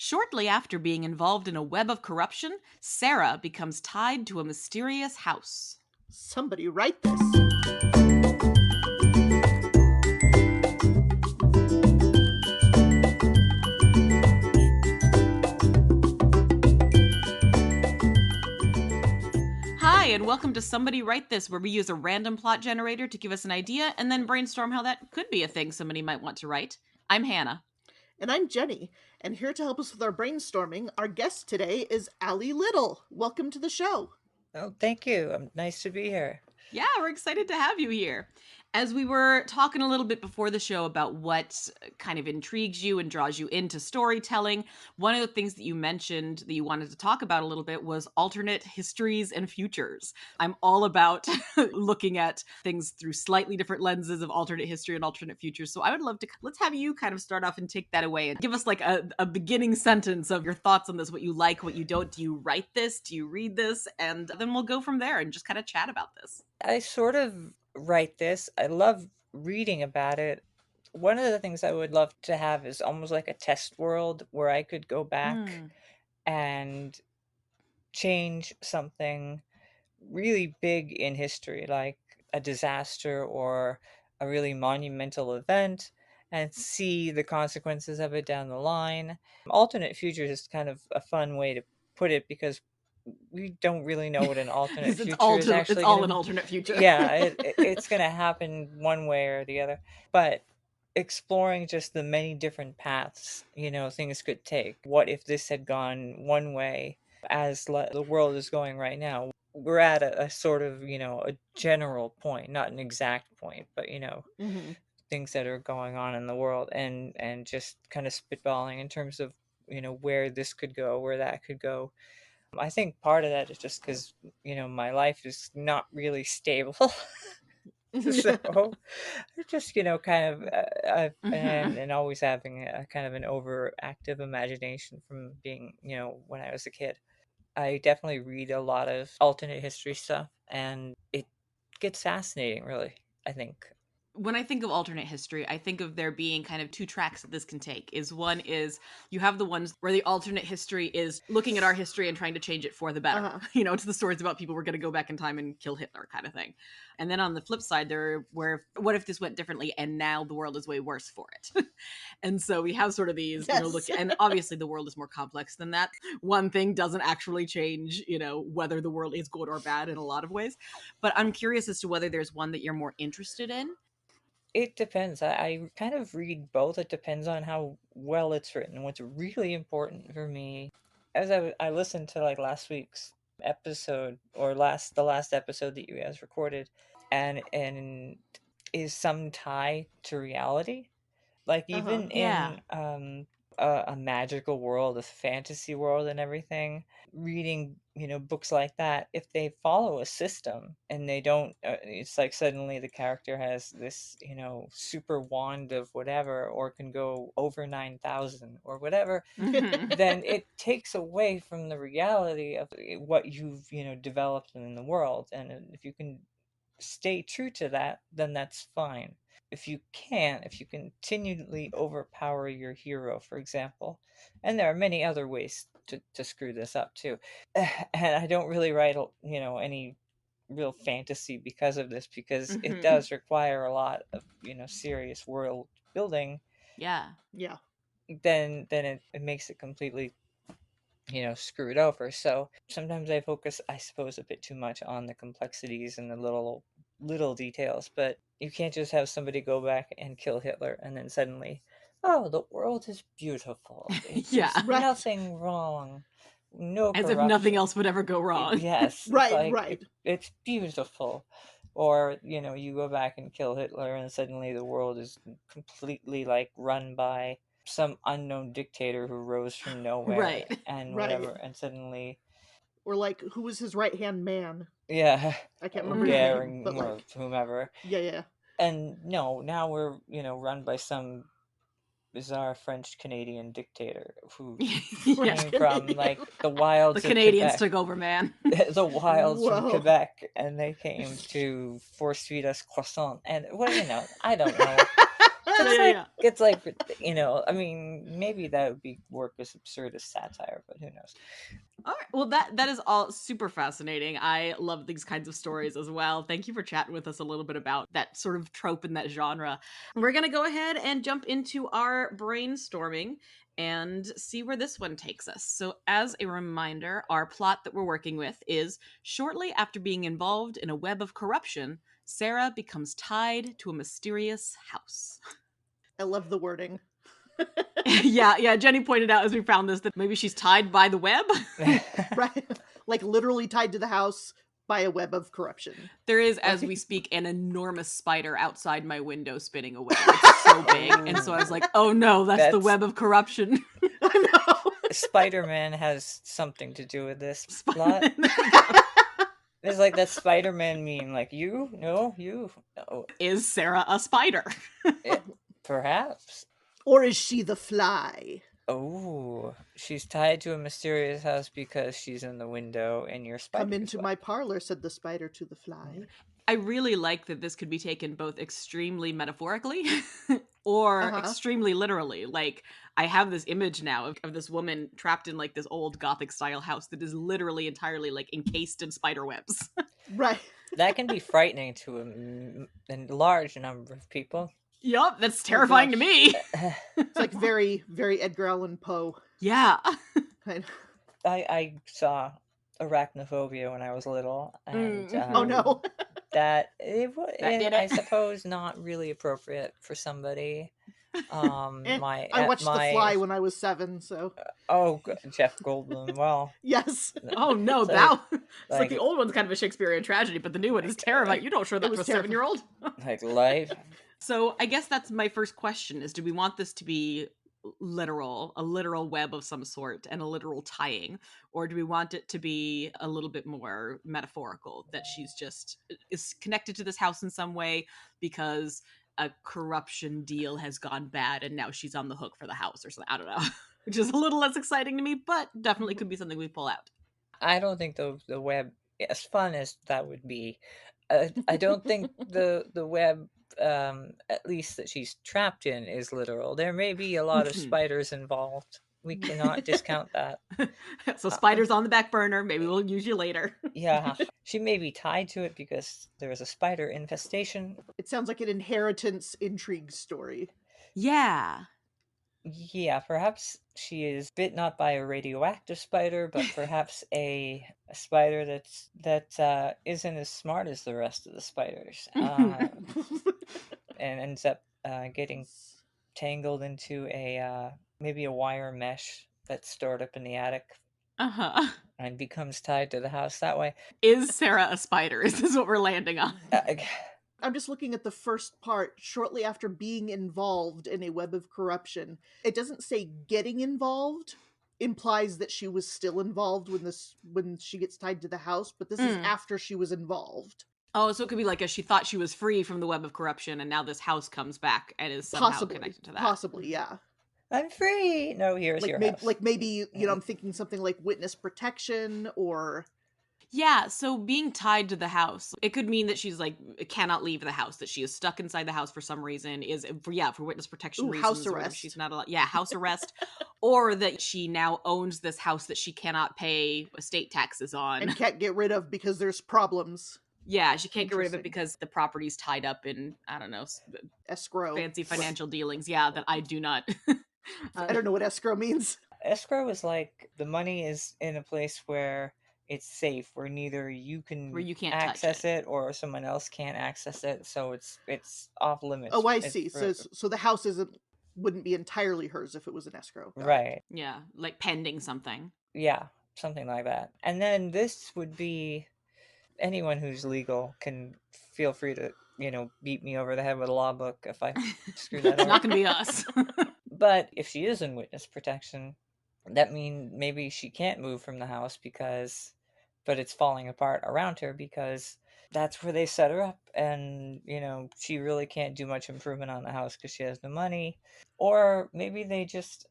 Shortly after being involved in a web of corruption, Sarah becomes tied to a mysterious house. Somebody write this. Hi, and welcome to Somebody Write This, where we use a random plot generator to give us an idea and then brainstorm how that could be a thing somebody might want to write. I'm Hannah. And I'm Jenny, and here to help us with our brainstorming, our guest today is Ally Liddell. Welcome to the show. Oh, thank you. Nice to be here. Yeah, we're excited to have you here. As we were talking a little bit before the show about what kind of intrigues you and draws you into storytelling, one of the things that you mentioned that you wanted to talk about a little bit was alternate histories and futures. I'm all about looking at things through slightly different lenses of alternate history and alternate futures. So I would love to, let's have you kind of start off and take that away and give us like a beginning sentence of your thoughts on this, what you like, what you don't. Do you write this? Do you read this? And then we'll go from there and just kind of chat about this. I sort of write this. I love reading about it. One of the things I would love to have is almost like a test world where I could go back and change something really big in history, like a disaster or a really monumental event, and see the consequences of it down the line. Alternate futures is kind of a fun way to put it because we don't really know what an alternate it's future is actually all going an to alternate future. Yeah, it's going to happen one way or the other. But exploring just the many different paths, things could take. What if this had gone one way as the world is going right now? We're at a sort of, a general point, not an exact point, but, things that are going on in the world and just kind of spitballing in terms of, where this could go, where that could go. I think part of that is just because, my life is not really stable. So just, kind of, and always having a kind of an overactive imagination from being, when I was a kid. I definitely read a lot of alternate history stuff, and it gets fascinating, really, I think. When I think of alternate history, I think of there being kind of two tracks that this can take. One is you have the ones where the alternate history is looking at our history and trying to change it for the better. It's the stories about people who are going to go back in time and kill Hitler kind of thing. And then on the flip side, what if this went differently and now the world is way worse for it? And so we have sort of these, Yes. and obviously the world is more complex than that. One thing doesn't actually change, whether the world is good or bad in a lot of ways. But I'm curious as to whether there's one that you're more interested in. It depends. I kind of read both. It depends on how well it's written. What's really important for me, as I listened to like last week's episode or the last episode that you guys recorded, and is some tie to reality. Like even Yeah. in a magical world, a fantasy world and everything, reading, books like that, if they follow a system and they don't, it's like suddenly the character has this, super wand of whatever, or can go over 9,000 or whatever, then it takes away from the reality of what you've, developed in the world. And if you can stay true to that, then that's fine. If you can't, if you continually overpower your hero, for example, and there are many other ways to screw this up too, and I don't really write, any real fantasy because of this, because it does require a lot of, serious world building. Yeah. Then it makes it completely, screwed over. So sometimes I focus, I suppose, a bit too much on the complexities and the little details, but you can't just have somebody go back and kill Hitler and then suddenly, oh, the world is beautiful. Yeah. There's Right. nothing wrong. No As corruption. if nothing else would ever go wrong. Yes. Right. It's beautiful. Or, you go back and kill Hitler and suddenly the world is completely like run by some unknown dictator who rose from nowhere. Right. And Right. whatever, and suddenly, Or like, who was his right-hand man? yeah, I can't remember his name, but or like, whomever. yeah. And no, now we're, run by some bizarre French Canadian dictator who came from like the wilds The of Canadians Quebec. took over, man. The wilds from Whoa. Quebec, and they came to force feed us croissant. And well, I don't know. Yeah. It's like, I mean, maybe that would be work as absurd as satire, but who knows? All right. Well, that is all super fascinating. I love these kinds of stories as well. Thank you for chatting with us a little bit about that sort of trope in that genre. We're going to go ahead and jump into our brainstorming and see where this one takes us. So, as a reminder, our plot that we're working with is shortly after being involved in a web of corruption, Sarah becomes tied to a mysterious house. I love the wording. Yeah. Jenny pointed out as we found this that maybe she's tied by the web. Right? Like literally tied to the house by a web of corruption. There is, as we speak, an enormous spider outside my window spinning a web. It's so big. And so I was like, oh no, that's the web of corruption. I know. Spider-Man has something to do with this plot. It's like that Spider-Man meme, like, you? No, you? No. Is Sarah a spider? Perhaps. Or is she the fly? Oh, she's tied to a mysterious house because she's in the window and you're spider. Come into my parlor, said the spider to the fly. I really like that this could be taken both extremely metaphorically or extremely literally. Like, I have this image now of this woman trapped in like this old Gothic style house that is literally entirely like encased in spider webs. Right. That can be frightening to a large number of people. Yup, that's terrifying to me. It's like very, very Edgar Allan Poe. Yeah. I saw Arachnophobia when I was little, and oh no, I suppose not really appropriate for somebody. I watched The Fly when I was 7, so. Jeff Goldblum. Well, yes. Oh no, it's like the old one's kind of a Shakespearean tragedy, but the new one is terrifying. You don't show that to a 7-year-old. Like life. So I guess that's my first question: is do we want this to be literal, a literal web of some sort, and a literal tying, or do we want it to be a little bit more metaphorical, that she's just is connected to this house in some way because a corruption deal has gone bad and now she's on the hook for the house or something? I don't know. Which is a little less exciting to me, but definitely could be something we pull out. I don't think the web, as fun as that would be, I don't think the web, at least that she's trapped in, is literal. There may be a lot of spiders involved. We cannot discount that. So spiders on the back burner. Maybe we'll use you later. Yeah. She may be tied to it because there is a spider infestation. It sounds like an inheritance intrigue story. Yeah. Yeah, perhaps she is bit not by a radioactive spider, but perhaps a spider that isn't as smart as the rest of the spiders, and ends up getting tangled into maybe a wire mesh that's stored up in the attic. And becomes tied to the house that way. Is Sarah a spider? Is this what we're landing on? I'm just looking at the first part. Shortly after being involved in a web of corruption, it doesn't say getting involved. Implies that she was still involved when she gets tied to the house, but this is after she was involved. Oh, so it could be like she thought she was free from the web of corruption, and now this house comes back and is somehow connected to that. Possibly, yeah. I'm free. No, here's your house. Like maybe, I'm thinking something like witness protection or... Yeah, so being tied to the house, it could mean that she's like cannot leave the house, that she is stuck inside the house for some reason, for witness protection reasons. House arrest. She's not allowed. Yeah, house arrest. Or that she now owns this house that she cannot pay estate taxes on. And can't get rid of because there's problems. Yeah, she can't get rid of it because the property's tied up in, I don't know, escrow. Fancy financial dealings. Yeah, that I do not. I don't know what escrow means. Escrow is like the money is in a place where it's safe, where neither you can't access it or someone else can't access it, so it's off limits. Oh, I see. So the house wouldn't be entirely hers if it was an escrow. Right. Yeah, like pending something. Yeah, something like that. And then this would be, anyone who's legal can feel free to, beat me over the head with a law book if I screw that up. It's not going to be us. But if she is in witness protection, that means maybe she can't move from the house but it's falling apart around her because that's where they set her up, and she really can't do much improvement on the house because she has no money. Or maybe they just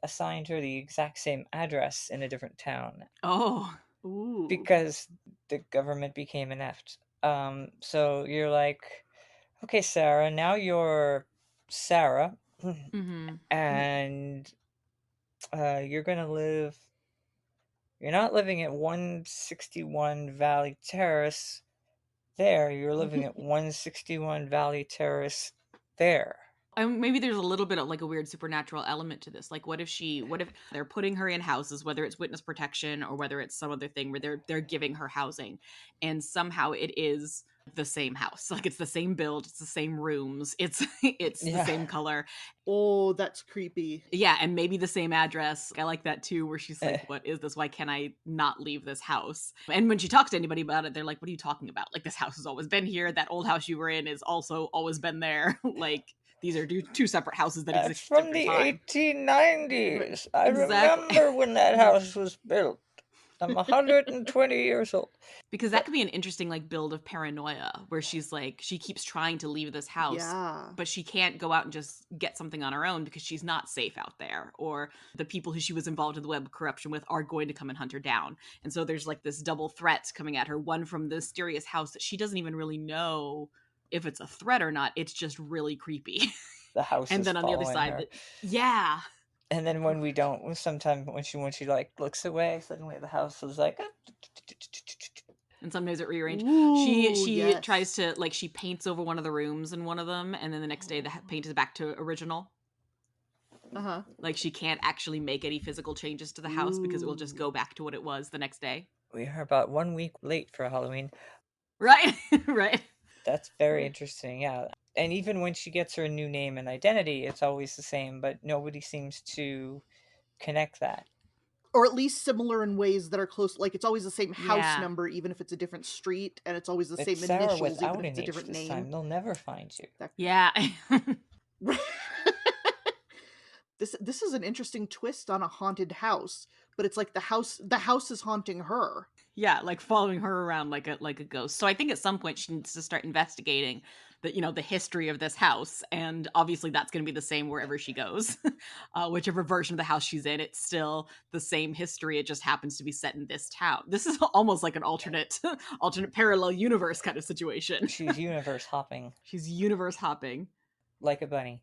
assigned her the exact same address in a different town. Oh. Ooh. Because the government became inept. So you're like, okay, Sarah, now you're Sarah, Mm-hmm. and you're gonna live. You're not living at 161 Valley Terrace there. You're living at 161 Valley Terrace there. And maybe there's a little bit of like a weird supernatural element to this. Like, what if they're putting her in houses, whether it's witness protection or whether it's some other thing where they're giving her housing, and somehow it is the same house. Like it's the same build, it's the same rooms, it's the Yeah. same color. Oh, that's creepy. Yeah, and maybe the same address. I like that too, where she's like, Eh, "What is this? Why can't I not leave this house?" And when she talks to anybody about it, they're like, "What are you talking about? Like this house has always been here. That old house you were in is also always been there. Like these are two separate houses that That's exist at from different the time." 1890s. I Exactly. remember when that house was built. I'm 120 years old. Because that But could be an interesting like build of paranoia where she's like she keeps trying to leave this house Yeah. but she can't go out and just get something on her own because she's not safe out there, or the people who she was involved in the web corruption with are going to come and hunt her down. And so there's like this double threat coming at her, one from the mysterious house that she doesn't even really know if it's a threat or not, it's just really creepy. the house And is then on the other following side her. that yeah. And then when we don't, sometimes when she like looks away, suddenly the house is like, And sometimes it rearrange. Ooh, She tries yes. to like she paints over one of the rooms in one of them, and then the next day the paint is back to original. Uh-huh. Like she can't actually make any physical changes to the house because it will just Ooh. go back to what it was the next day. we are about 1 week late for Halloween. Right? Right. That's very interesting, yeah. And even when she gets her new name and identity, it's always the same, but nobody seems to connect that. Or at least similar in ways that are close. Like it's always the same house Yeah. number, even if it's a different street, and it's always the It's same Sarah initials, even without if an it's a H different this name. time. They'll never find you. That Yeah. this is an interesting twist on a haunted house, but it's like the house is haunting her. Yeah, like following her around like a ghost. So I think at some point she needs to start investigating the history of this house, and obviously that's going to be the same wherever she goes. Whichever version of the house she's in, it's still the same history. It just happens to be set in this town. This is almost like an alternate parallel universe kind of situation. She's universe hopping She's universe hopping. like a bunny.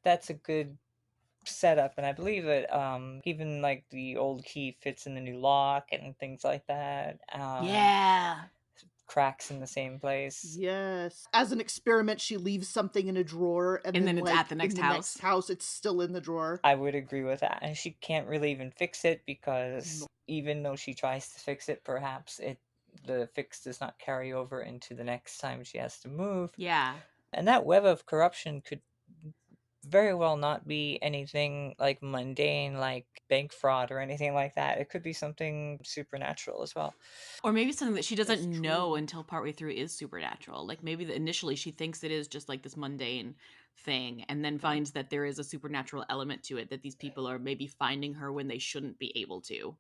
That's a good setup, and I believe that even like the old key fits in the new lock and things like that. Yeah. Cracks in the same place. Yes. As an experiment, she leaves something in a drawer, and And then then it's at like the in next the next house. house, it's still in the drawer. I would agree with that. And she can't really even fix it No. because even though she tries to fix it, perhaps the fix does not carry over into the next time she has to move. Yeah. And that web of corruption could very well not be anything like mundane, like bank fraud or anything like that. It could be something supernatural as well. Or maybe something that she doesn't That's know true. until partway through is supernatural. Like maybe initially she thinks it is just like this mundane thing, and then finds that there is a supernatural element to it, that these people are maybe finding her when they shouldn't be able to.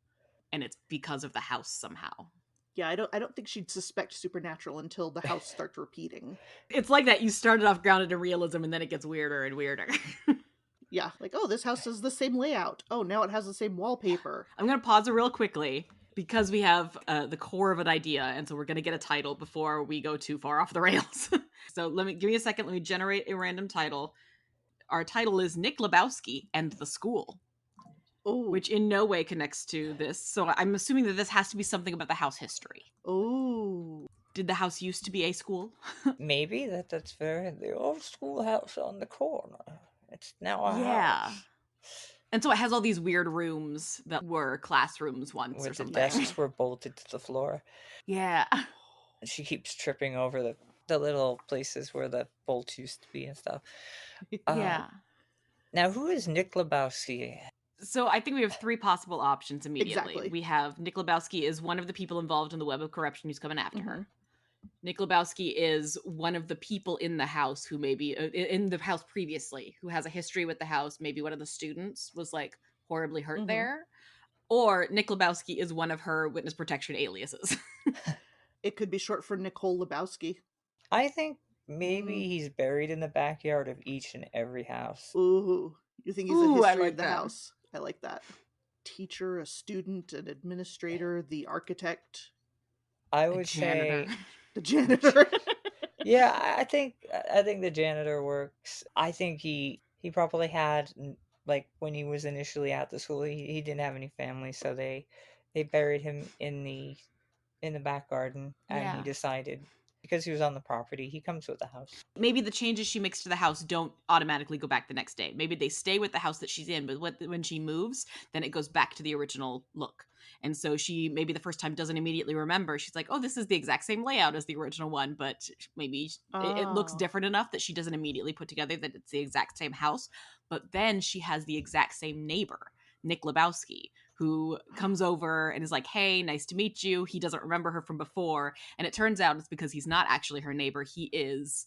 And it's because of the house somehow. Yeah, I don't think she'd suspect supernatural until the house starts repeating. It's like that. You started off grounded in realism and then it gets weirder and weirder. Yeah, like, oh, this house has the same layout. Oh, now it has the same wallpaper. I'm going to pause it real quickly because we have the core of an idea. And so we're going to get a title before we go too far off the rails. So give me a second. Let me generate a random title. Our title is Nick Lebowski and the School, Oh, which in no way connects to this. So I'm assuming that this has to be something about the house history. oh, Did the house used to be a school? Maybe that's very the old schoolhouse on the corner. It's now a Yeah. house. And so it has all these weird rooms that were classrooms once Where or the something. desks were bolted to the floor. Yeah. And she keeps tripping over the little places where the bolts used to be and stuff. Yeah. Now, who is Nick Lebowski? So I think we have three possible options immediately. exactly. We have Nick Lebowski is one of the people involved in the web of corruption who's coming after her. Mhm. Nick Lebowski is one of the people in the house who maybe in the house previously who has a history with the house. Maybe one of the students was like horribly hurt Mhm. there. Or Nick Lebowski is one of her witness protection aliases. It could be short for Nicole Lebowski. I think maybe Mm. he's buried in the backyard of each and every house. Ooh, you think he's a Ooh, I history of like the that. house? I like that. Teacher, a student, an administrator, the architect, I A would janitor. say the janitor. Yeah, I think the janitor works. I think he probably had like when he was initially at the school, he didn't have any family, so they buried him in the back garden, and he Yeah. decided because he was on the property, he comes with the house. Maybe the changes she makes to the house don't automatically go back the next day. Maybe they stay with the house that she's in, but when she moves, then it goes back to the original look. And so she maybe the first time doesn't immediately remember. She's like, "Oh, this is the exact same layout as the original one," but maybe it looks Oh, different enough that she doesn't immediately put together that it's the exact same house. But then she has the exact same neighbor, Nick Lebowski, who comes over and is like, "Hey, nice to meet you." He doesn't remember her from before, and it turns out it's because he's not actually her neighbor. He is,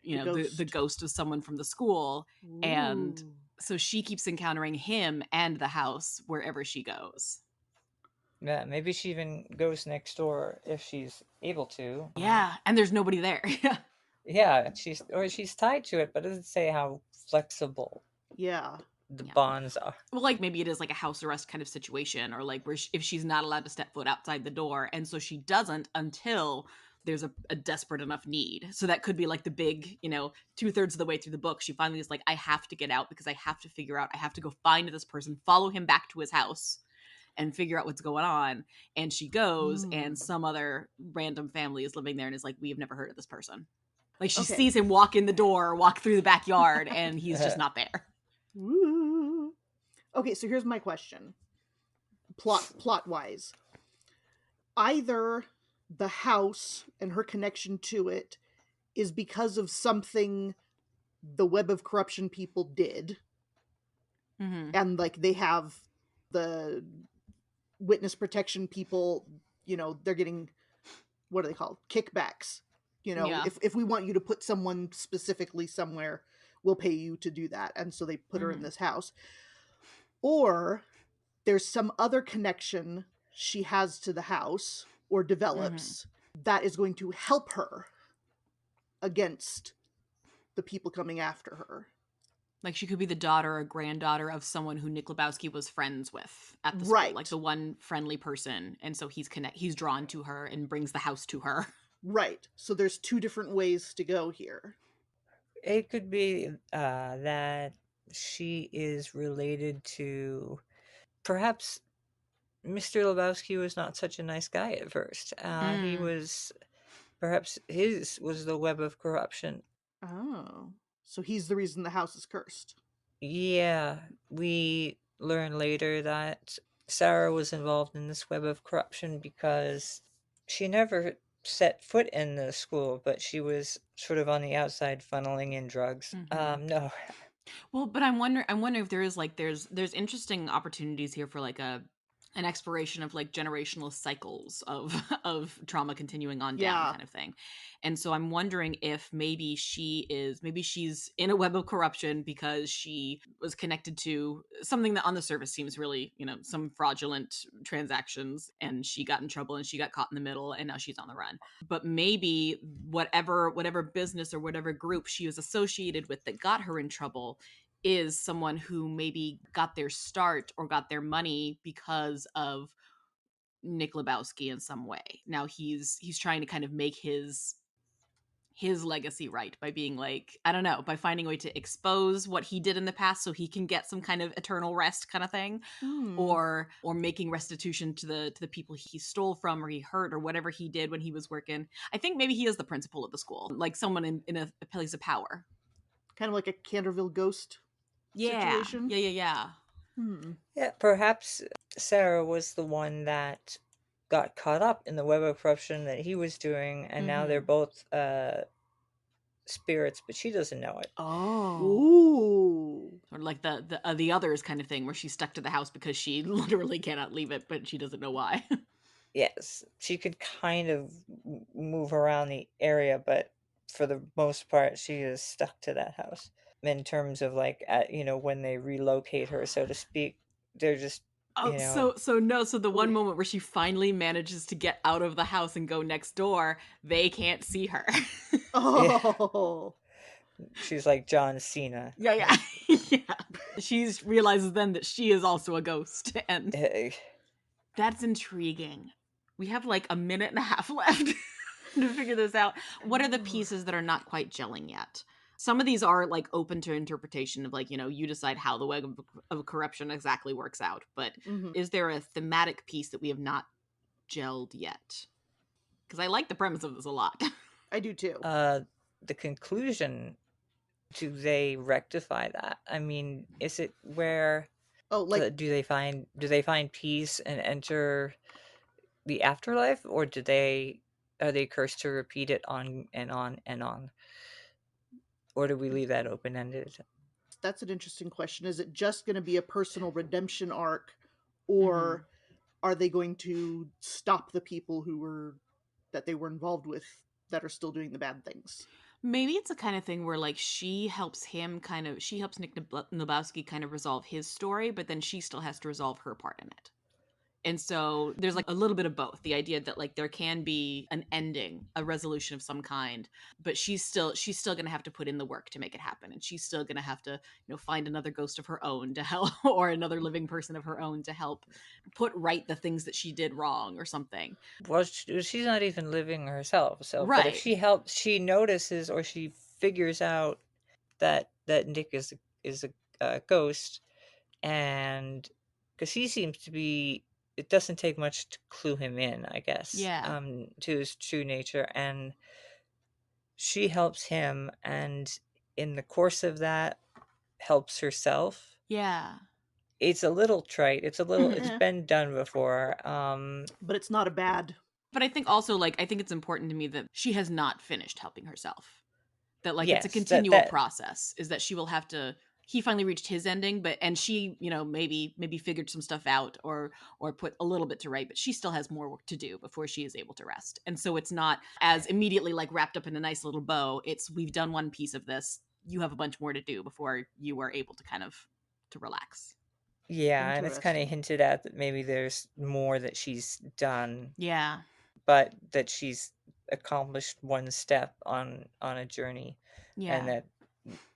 the the ghost. ghost of someone from the school. And Ooh. so she keeps encountering him and the house wherever she goes. Yeah, maybe she even goes next door if she's able to. Yeah, and there's nobody there. Yeah, she's tied to it, but it doesn't say how flexible Yeah. the Yeah. bonds are. Well, like maybe it is like a house arrest kind of situation, or like where if she's not allowed to step foot outside the door, and so she doesn't until there's a desperate enough need. So that could be like the big, 2/3 of the way through the book, she finally is like, I have to get out because I have to figure out, I have to go find this person, follow him back to his house, and figure out what's going on. And she goes, and Mm. some other random family is living there and is like, we have never heard of this person. Like she Okay. sees him walk in the door, walk through the backyard, and he's just not there. Woo. Okay, so here's my question. Plot wise. Either the house and her connection to it is because of something the web of corruption people did, Mm-hmm. and like they have the witness protection people, they're getting, what are they called, kickbacks. Yeah. If we want you to put someone specifically somewhere, we'll pay you to do that, and so they put her in Mm-hmm. this house. Or there's some other connection she has to the house or Mm-hmm. develops that is going to help her against the people coming after her. Like she could be the daughter or granddaughter of someone who Nick Lebowski was friends with at the school, like Right. the one friendly person, and so he's drawn to her and brings the house to her. Right. So there's two different ways to go here. It could be that she is related to perhaps Mr. Lebowski was not such a nice guy at first. He Mm. was perhaps his was the web of corruption. Oh. So he's the reason the house is cursed. Yeah, we learn later that Sarah was involved in this web of corruption because she never set foot in the school, but she was sort of on the outside funneling in drugs. Mm-hmm. No, Well, but I'm wondering if there is like there's interesting opportunities here for like an exploration of like generational cycles of of trauma continuing on down Yeah. kind of thing. And so I'm wondering if maybe she's in a web of corruption because she was connected to something that on the surface seems really, some fraudulent transactions, and she got in trouble and she got caught in the middle and now she's on the run. But maybe whatever business or whatever group she was associated with that got her in trouble is someone who maybe got their start or got their money because of Nick Lebowski in some way. Now he's trying to kind of make his legacy right by being like, I don't know, by finding a way to expose what he did in the past so he can get some kind of eternal rest kind of thing, Hmm. or making restitution to the people he stole from or he hurt or whatever he did when he was working. I think maybe he is the principal of the school, like someone in a place of power. Kind of like a Canterville ghost Yeah, situation. yeah, yeah, yeah. Hmm. yeah, perhaps Sarah was the one that got caught up in the web of corruption that he was doing, and now they're Mm-hmm. both spirits, but she doesn't know it. Oh, Ooh. or like the others kind of thing, where she's stuck to the house because she literally cannot leave it, but she doesn't know why. Yes, she could kind of move around the area, but for the most part, she is stuck to that house. In terms of like, when they relocate her, so to speak, they're just, Oh, you know, so no, so the one Okay. moment where she finally manages to get out of the house and go next door, they can't see her. yeah, Oh. she's like John Cena. Yeah, yeah. Yeah. She's realizes then that she is also a ghost, and Eh, that's intriguing. We have like a minute and a half left. to figure this out. What are the Ooh. pieces that are not quite gelling yet? Some of these are like open to interpretation of like, you decide how the web of corruption exactly works out. But Mhm. is there a thematic piece that we have not gelled yet? Because I like the premise of this a lot. I do too. The conclusion, do they rectify that? I mean, is it where Oh, like do they find peace and enter the afterlife, or are they cursed to repeat it on and on and on? Or do we leave that open ended? that's an interesting question. Is it just going to be a personal redemption arc, Mhm. or are they going to stop the people that they were involved with that are still doing the bad things? Maybe it's a kind of thing where like she helps Nick Lebowski kind of resolve his story, but then she still has to resolve her part in it. And so there's like a little bit of both. The idea that like there can be an ending, a resolution of some kind, but she's still going to have to put in the work to make it happen, and she's still going to have to, find another ghost of her own to help or another living person of her own to help put right the things that she did wrong or something. Well, she's not even living herself. So, but if Right. she helps, she notices or she figures out that Nick is a ghost, and because he seems to be, it doesn't take much to clue him in, I guess, Yeah. to his true nature, and she helps him, and in the course of that, helps herself. Yeah. It's a little trite. It's Eh, been done before. but it's not a bad. But I think also like I think it's important to me that she has not finished helping herself. That like it's a Yes, that continual that process, is that she will have to he finally reached his ending, but and she, maybe figured some stuff out or put a little bit to right, but she still has more work to do before she is able to rest. And so it's not as immediately like wrapped up in a nice little bow. It's we've done one piece of this. You have a bunch more to do before you are able to kind of to relax. Yeah, and it's kind of Interesting. hinted at that maybe there's more that she's done, Yeah. but that she's accomplished one step on a journey, and Yeah. that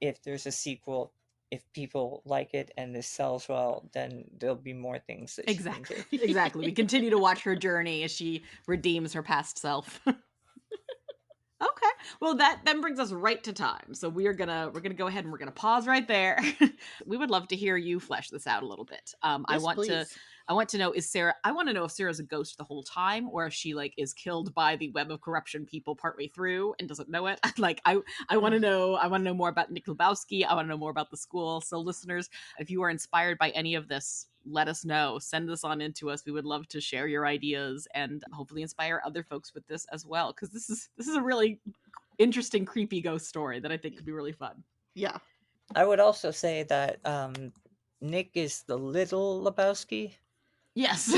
if there's a sequel, if people like it and this sells well, then there'll be more things that she can Exactly. do. Exactly. We continue to watch her journey as she redeems her past self. Okay. Well, that then brings us right to time. So we're gonna go ahead and we're gonna pause right there. We would love to hear you flesh this out a little bit. I Yes, want to please. I want to know is Sarah. I want to know if Sarah's a ghost the whole time, or if she like is killed by the web of corruption people partway through and doesn't know it. Like I want to know. I want to know more about Nick Lebowski. I want to know more about the school. So listeners, if you are inspired by any of this, let us know. Send this on into us. We would love to share your ideas and hopefully inspire other folks with this as well. Because this is a really interesting, creepy ghost story that I think could be really fun. Yeah. I would also say that Nick is the little Lebowski Yes.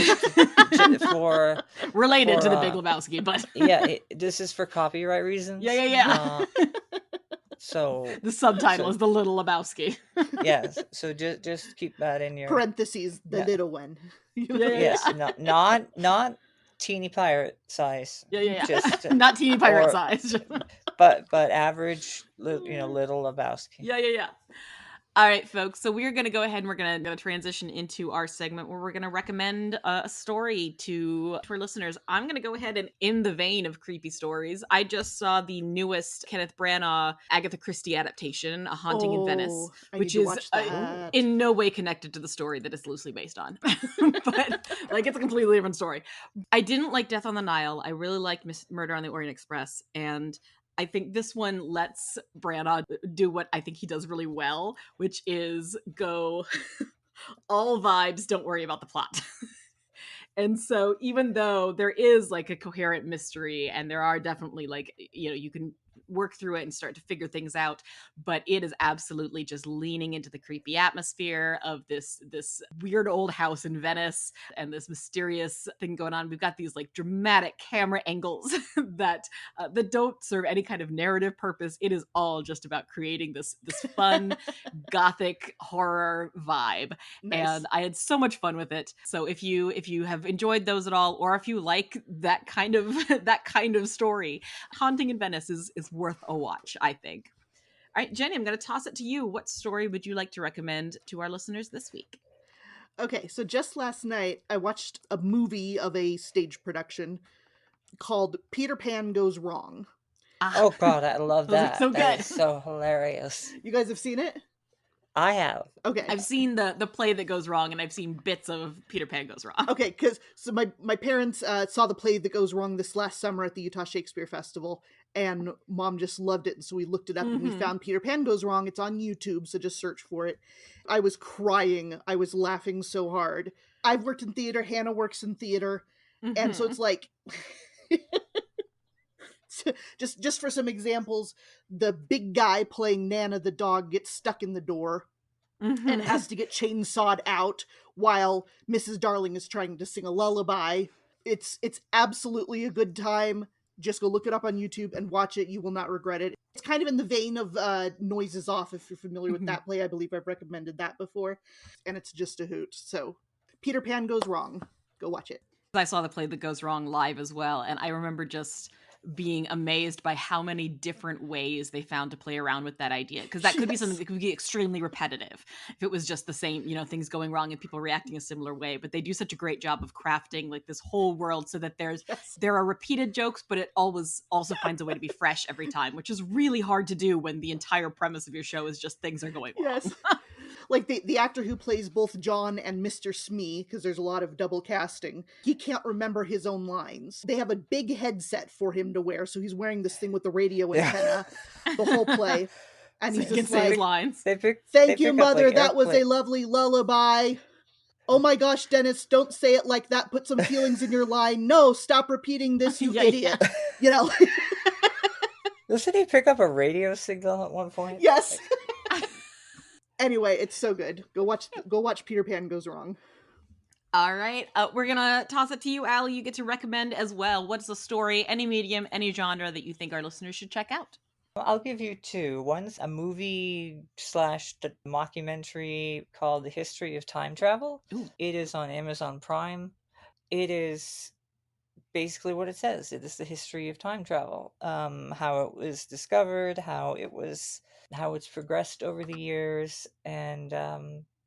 for Related for to the Big Lebowski, but yeah, this is for copyright yeah, reasons. yeah, yeah. So The subtitle so is The Little Lebowski. yes, so just keep that in your Parentheses, the yeah. little one. Yeah, yeah, Yes, yeah. not teeny pirate size, Yeah, yeah, yeah. just Not teeny pirate or size. but average, little Lebowski. Yeah, yeah, yeah. All right, folks. So we're going to go ahead and we're going to transition into our segment where we're going to recommend a story to our listeners. I'm going to go ahead and, in the vein of creepy stories, I just saw the newest Kenneth Branagh Agatha Christie adaptation, A Haunting in Venice, Oh, I need which to is watch Ooh. that. in no way connected to the story that it's loosely based on. But like it's a completely different story. I didn't like Death on the Nile. I really liked Murder on the Orient Express, and I think this one lets Branagh do what I think he does really well, which is go all vibes, don't worry about the plot. And so even though there is like a coherent mystery and there are definitely like you can work through it and start to figure things out, but it is absolutely just leaning into the creepy atmosphere of this weird old house in Venice and this mysterious thing going on. We've got these like dramatic camera angles that don't serve any kind of narrative purpose. It is all just about creating this fun gothic horror vibe, Nice. and I had so much fun with it. So if you have enjoyed those at all, or if you like that kind of that kind of story, Haunting in Venice is worth a watch, I think. All right, Jenny, I'm going to toss it to you. What story would you like to recommend to our listeners this week? Okay, so just last night I watched a movie of a stage production called Peter Pan Goes Wrong. Oh God, I love Those are that. so That good. is so hilarious. You guys have seen it? I have. Okay. I've seen the play that goes wrong, and I've seen bits of Peter Pan Goes Wrong. Okay, because so my parents saw the play that goes wrong this last summer at the Utah Shakespeare Festival, and Mom just loved it, and so we looked it up and we found Peter Pan Goes Wrong. It's on YouTube, so just search for it. I was crying. I was laughing so hard. I've worked in theater. Hannah works in theater, and so it's like. just for some examples, the big guy playing Nana the dog gets stuck in the door and has to get chainsawed out while Mrs. Darling is trying to sing a lullaby. It's absolutely a good time. Just go look it up on YouTube and watch it. You will not regret it. It's kind of in the vein of Noises Off, if you're familiar with that play. I believe I've recommended that before. And it's just a hoot. So, Peter Pan Goes Wrong. Go watch it. I saw the play that goes wrong live as well, and I remember just being amazed by how many different ways they found to play around with that idea, because that could be something that could be extremely repetitive if it was just the same, things going wrong and people reacting a similar way. But they do such a great job of crafting like this whole world so that there are repeated jokes, but it always also finds a way to be fresh every time, which is really hard to do when the entire premise of your show is just things are going wrong. Yes. Like the actor who plays both John and Mr. Smee, because there's a lot of double casting, he can't remember his own lines. They have a big headset for him to wear, so he's wearing this thing with the radio antenna the whole play. And So he's he can just say his like, lines. thank you, Mother, that was a lovely lullaby. Oh my gosh, Dennis, don't say it like that. Put some feelings in your line. No, stop repeating this, you idiot. You know? Doesn't he pick up a radio signal at one point? Yes. Anyway, it's so good. Go watch Peter Pan Goes Wrong. All right. We're going to toss it to you, Ally. You get to recommend as well. What's a story, any medium, any genre that you think our listeners should check out? I'll give you two. One's a movie / mockumentary called The History of Time Travel. Ooh. It is on Amazon Prime. It is basically what it says. It is the history of time travel, how it was discovered, how it's progressed over the years, and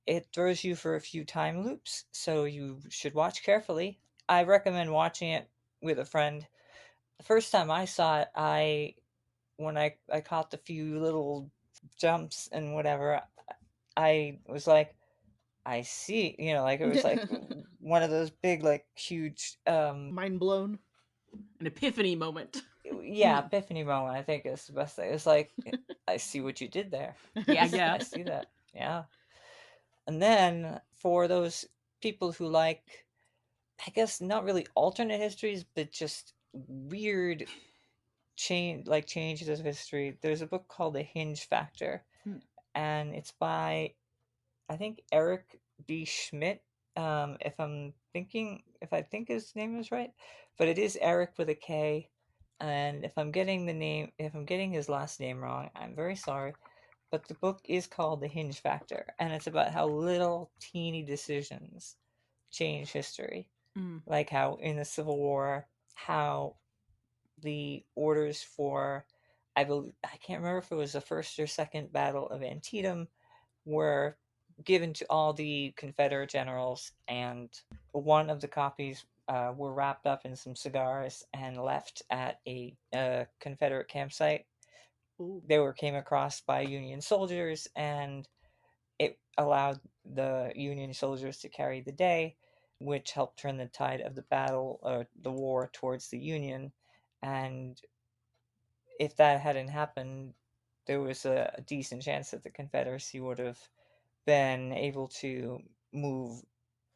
it throws you for a few time loops, so you should watch carefully. I recommend watching it with a friend. The first time I saw it, when I caught the few little jumps and whatever, I was like, I see, like it was like one of those big, like huge, mind blown. An epiphany moment. Yeah, epiphany moment, I think is the best thing. It's like, I see what you did there. Yeah. I see that. Yeah. And then for those people who like, I guess not really alternate histories, but just weird changes of history, there's a book called The Hinge Factor. And it's by, I think, Eric B. Schmidt. If I think his name is right, but it is Eric with a K. And if I'm getting his last name wrong, I'm very sorry. But the book is called The Hinge Factor, and it's about how little teeny decisions change history. Like how in the Civil War, how the orders for, I can't remember if it was the first or second Battle of Antietam, were given to all the Confederate generals, and one of the copies were wrapped up in some cigars and left at a Confederate campsite. Ooh. They came across by Union soldiers, and it allowed the Union soldiers to carry the day, which helped turn the tide of the battle or the war towards the Union. And if that hadn't happened, there was a decent chance that the Confederacy would have been able to move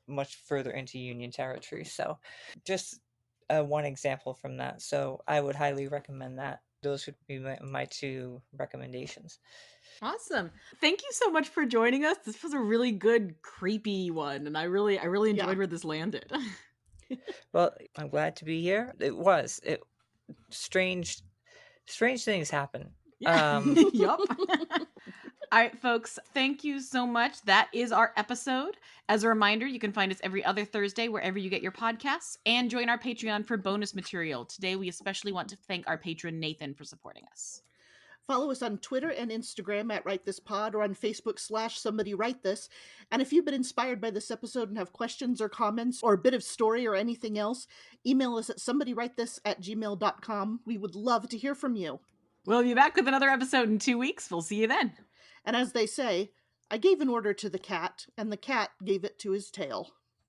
much further into Union territory. So just one example from that. So I would highly recommend that. Those would be my two recommendations. Awesome. Thank you so much for joining us. This was a really good, creepy one, and I really enjoyed where this landed. Well, I'm glad to be here. Strange things happen. Yeah. Yup. All right, folks, thank you so much. That is our episode. As a reminder, you can find us every other Thursday wherever you get your podcasts, and join our Patreon for bonus material. Today, we especially want to thank our patron, Nathan, for supporting us. Follow us on Twitter and Instagram at Write This Pod, or on Facebook /Somebody Write This. And if you've been inspired by this episode and have questions or comments or a bit of story or anything else, email us at somebodywritethis@gmail.com. We would love to hear from you. We'll be back with another episode in 2 weeks. We'll see you then. And as they say, I gave an order to the cat, and the cat gave it to his tail.